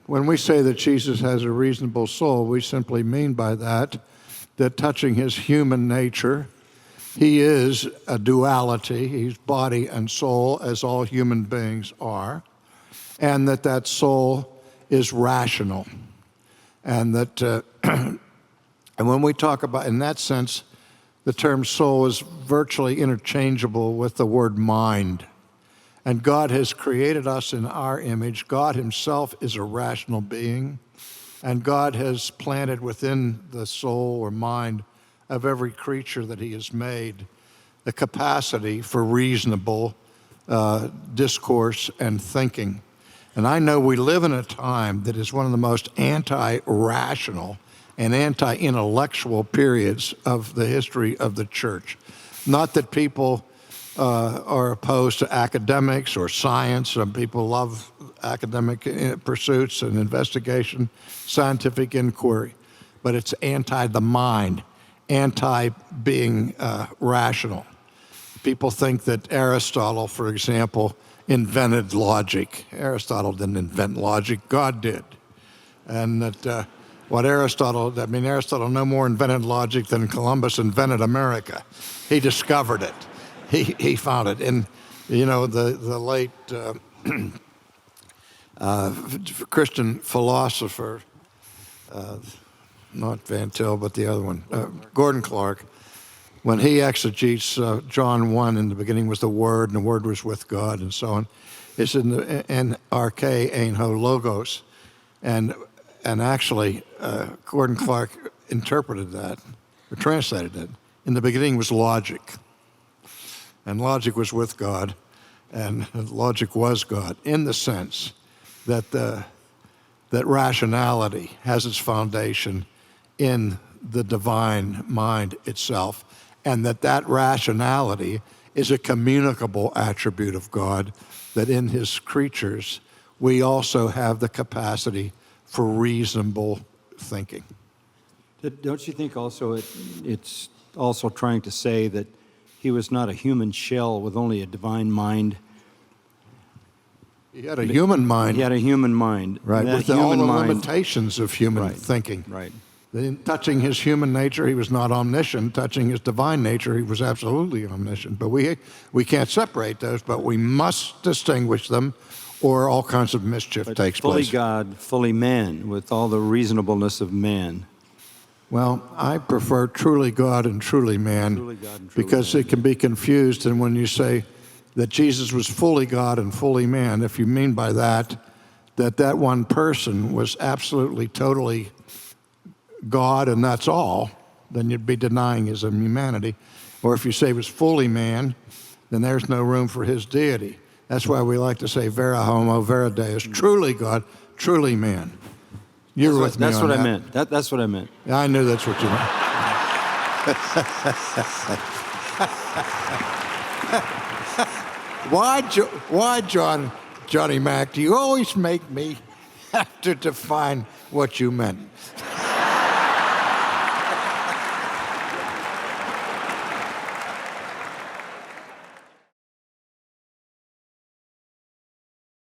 When we say that Jesus has a reasonable soul, we simply mean by that touching his human nature, he is a duality. He's body and soul, as all human beings are, and that soul is rational. And that, and when we talk about, in that sense, the term soul is virtually interchangeable with the word mind. And God has created us in our image. God himself is a rational being. And God has planted within the soul or mind of every creature that he has made the capacity for reasonable discourse and thinking. And I know we live in a time that is one of the most anti-rational and anti-intellectual periods of the history of the church. Not that people are opposed to academics or science. Some people love academic pursuits and investigation, scientific inquiry. But it's anti the mind, anti-being rational. People think that Aristotle, for example, invented logic. Aristotle didn't invent logic, God did. And that Aristotle no more invented logic than Columbus invented America. He discovered it. He found it. And, the late Christian philosopher, not Van Til, but the other one, Gordon Clark, when he exegetes John 1, in the beginning was the Word, and the Word was with God, and so on, it's in the NRK ein ho logos. And actually, Gordon Clark interpreted that, or translated it. In the beginning was logic. And logic was with God, and logic was God, in the sense that that rationality has its foundation in the divine mind itself, and that rationality is a communicable attribute of God, that in his creatures we also have the capacity for reasonable thinking. Don't you think also it's also trying to say that he was not a human shell with only a divine mind? He had a human mind. He had a human mind. Right, with all the limitations of human thinking. Right. Touching his human nature, he was not omniscient. Touching his divine nature, he was absolutely omniscient. But we can't separate those, but we must distinguish them, or all kinds of mischief takes place. Fully God, fully man, with all the reasonableness of man. Well, I prefer truly God and truly man, because it can be confused. And when you say that Jesus was fully God and fully man, if you mean by that one person was absolutely, totally God and that's all, then you'd be denying his humanity. Or if you say he was fully man, then there's no room for his deity. That's why we like to say vera homo, vera deus, truly God, truly man. You're with me on that. That's what I meant. That's what I meant. I knew that's what you meant. Why, Johnny Mac, do you always make me have to define what you meant?